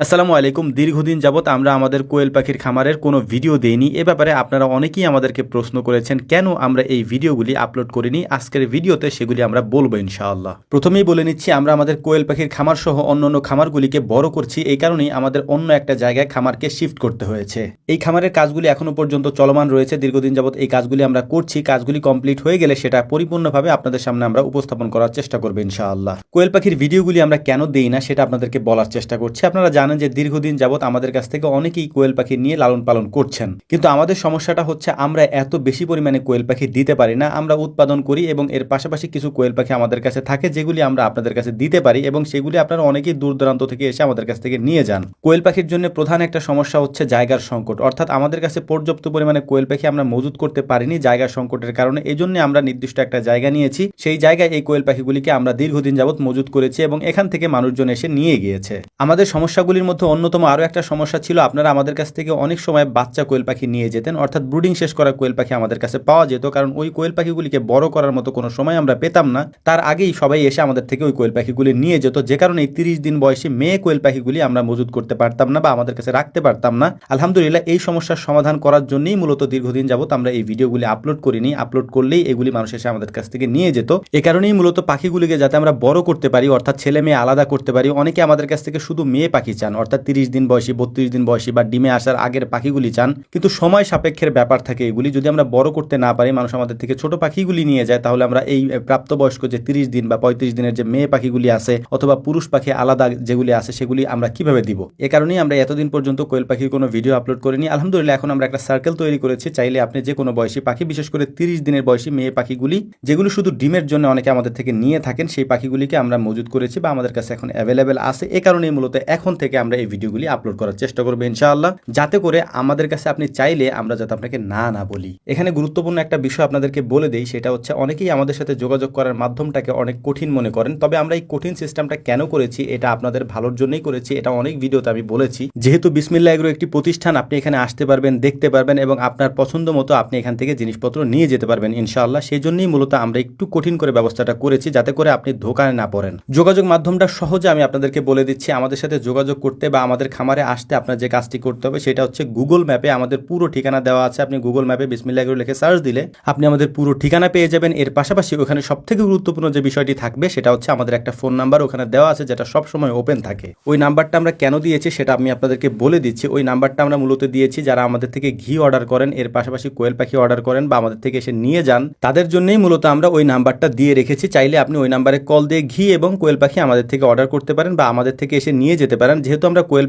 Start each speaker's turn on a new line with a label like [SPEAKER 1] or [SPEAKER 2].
[SPEAKER 1] আসসালামু আলাইকুম। দীর্ঘদিন যাবৎ আমরা আমাদের কোয়েল পাখির খামারের কোনো ভিডিও দেইনি। এ ব্যাপারে আপনারা অনেকেই আমাদেরকে প্রশ্ন করেছেন কেন আমরা এই ভিডিওগুলি আপলোড করিনি। আজকের ভিডিওতে সেগুলি আমরা বলবো ইনশাআল্লাহ। প্রথমেই বলে নিচ্ছি, আমরা আমাদের কোয়েল পাখির খামার সহ অন্যান্য খামারগুলিকে বড় করছি, এই কারণেই আমাদের অন্য একটা জায়গায় খামারকে শিফট করতে হয়েছে। এই খামারের কাজগুলি এখনো পর্যন্ত চলমান রয়েছে, দীর্ঘদিন যাবৎ এই কাজগুলি আমরা করছি। কাজগুলি কমপ্লিট হয়ে গেলে সেটা পরিপূর্ণভাবে আপনাদের সামনে আমরা উপস্থাপন করার চেষ্টা করবো ইনশাআল্লাহ। কোয়েল পাখির ভিডিওগুলি আমরা কেন দেই না সেটা আপনাদেরকে বলার চেষ্টা করছি। আপনারা জানেন যে দীর্ঘদিন যাবৎ আমাদের কাছ থেকে অনেকেই কোয়েল পাখি নিয়ে লালন পালন করছেন, কিন্তু আমাদের সমস্যাটা হচ্ছে আমরা এত বেশি পরিমাণে কোয়েল পাখি দিতে পারি না। আমরা উৎপাদন করি এবং এর পাশাপাশি কিছু কোয়েল পাখি আমাদের কাছে থাকে যেগুলি আমরা আপনাদের কাছে দিতে পারি এবং সেগুলি আপনারা অনেকেই দূর দূরান্ত থেকে এসে আমাদের কাছ থেকে নিয়ে যান। কোয়েল পাখির জন্য প্রধান একটা সমস্যা হচ্ছে জায়গার সংকট, অর্থাৎ আমাদের কাছে পর্যাপ্ত পরিমাণে কোয়েল পাখি আমরা মজুত করতে পারিনি জায়গার সংকটের কারণে। এই জন্য আমরা নির্দিষ্ট একটা জায়গা নিয়েছি, সেই জায়গায় এই কোয়েল পাখিগুলিকে আমরা দীর্ঘদিন যাবৎ মজুত করেছি এবং এখান থেকে মানুষজন এসে নিয়ে গিয়েছে। আমাদের সমস্যাগুলির মধ্যে অন্যতম আরো একটা সমস্যা ছিল, আপনারা আমাদের কাছ থেকে অনেক সময় বাচ্চা কোয়েল পাখি নিয়ে যেতেন, অর্থাৎ ব্রুডিং শেষ করা কোয়েল পাখি আমাদের কাছে পাওয়া যেত, কারণ ওই কোয়েল পাখিগুলিকে বড় করার মতো কোনো সময় আমরা পেতাম না। তার আগেই সবাই এসে আমাদের থেকে ওই কোয়েল পাখিগুলি নিয়ে যেত, যে কারণে 30 দিন বয়সী মেয়ে কোয়েল পাখিগুলি আমরা মজুত করতে পারতাম না বা আমাদের কাছে রাখতে পারতাম না। আলহামদুলিল্লাহ, এই সমস্যার সমাধান করার জন্যই মূলত দীর্ঘদিন যাবত আমরা এই ভিডিওগুলি আপলোড করিনি। আপলোড করলেই এগুলি মানুষ এসে আমাদের কাছ থেকে নিয়ে যেত। এ কারণেই মূলত পাখিগুলিকে যাতে আমরা বড় করতে পারি, অর্থাৎ ছেলে মেয়ে আলাদা করতে পারি। অনেকে আমাদের কাছ থেকে শুধু মেয়ে পাখি চান, অর্থাৎ 30 দিন বয়সী, 32 দিন বয়সী বা ডিমে আসার আগের পাখিগুলি চান, কিন্তু সময় সাপেক্ষের ব্যাপার থাকে। এগুলি যদি আমরা বড় করতে না পারি, মানুষ আমাদের থেকে ছোট পাখিগুলি নিয়ে যায়, তাহলে আমরা এই প্রাপ্তবয়স্ক যে 30 দিন বা 35 দিনের যে মেয়ে পাখিগুলি আছে অথবা পুরুষ পাখি আলাদা যেগুলি আছে সেগুলি আমরা কিভাবে দিব। এ কারণেই আমরা এতদিন পর্যন্ত কোয়েল পাখির কোনো ভিডিও আপলোড করিনি। আলহামদুলিল্লাহ, এখন আমরা একটা সার্কেল তৈরি করেছি। চাইলে আপনি যে কোনো বয়সী পাখি, বিশেষ করে 30 দিনের বয়সী মেয়ে পাখিগুলি যেগুলো শুধু ডিমের জন্য অনেকে আমাদের থেকে নিয়ে থাকেন, সেই পাখিগুলিকে আমরা মজুত করেছি বা আমাদের কাছে এখন অ্যাভেলেবেল আছে। এ কারণেই মূলত এখন থেকে আমরা এই ভিডিওগুলি আপলোড করার চেষ্টা করবো ইনশাআল্লাহ, যাতে করে আমাদের কাছে আপনি চাইলে আমরা যাতে আপনাকে না বলি। এখানে গুরুত্বপূর্ণ একটা বিষয় আপনাদেরকে বলে দেই, সেটা হচ্ছে অনেকেই আমাদের সাথে যোগাযোগ করার মাধ্যমটাকে অনেক কঠিন মনে করেন। তবে আমরা এই কঠিন সিস্টেমটা কেন করেছি, এটা আপনাদের ভালোর জন্যই করেছি। এটা অনেক ভিডিওতে আমি বলেছি। যেহেতু বিসমিল্লাহ এগ্রো একটি প্রতিষ্ঠান, আপনি এখানে আসতে পারবেন, দেখতে পারবেন এবং আপনার পছন্দ মতো আপনি এখান থেকে জিনিসপত্র নিয়ে যেতে পারবেন ইনশাআল্লাহ। সেই জন্যই মূলত আমরা একটু কঠিন করে ব্যবস্থাটা করেছি, যাতে করে আপনি ধোকায় না পড়েন। যোগাযোগ মাধ্যমটা সহজে আমি আপনাদেরকে বলে দিচ্ছি। আমাদের সাথে যোগাযোগ করতে বা আমাদের খামারে আসতে আপনার যে কাজটি করতে হবে সেটা হচ্ছে গুগল ম্যাপে আমাদের পুরো ঠিকানা দেওয়া আছে। আপনি গুগল ম্যাপে বিসমিল্লাহ এগ্রো লিখে সার্চ দিলে আপনি আমাদের পুরো ঠিকানা পেয়ে যাবেন। এর পাশাপাশি ওখানে সবথেকে গুরুত্বপূর্ণ যে বিষয়টি থাকবে সেটা হচ্ছে আমাদের একটা ফোন নাম্বার ওখানে দেওয়া আছে, যেটা সবসময় ওপেন থাকে। ওই নাম্বারটা আমরা কেন দিয়েছি সেটা আমি আপনাদেরকে বলে দিচ্ছি। ওই নাম্বারটা আমরা মূলত দিয়েছি যারা আমাদের থেকে ঘি অর্ডার করেন, এর পাশাপাশি কোয়েল পাখি অর্ডার করেন বা আমাদের থেকে এসে নিয়ে যান, তাদের জন্যই মূলত আমরা ওই নাম্বারটা দিয়ে রেখেছি। চাইলে আপনি ওই নাম্বারে কল দিয়ে ঘি এবং কোয়েল পাখি আমাদের থেকে অর্ডার করতে পারেন বা আমাদের থেকে এসে নিয়ে যেতে পারেন। যেহেতু আমরা কোয়েল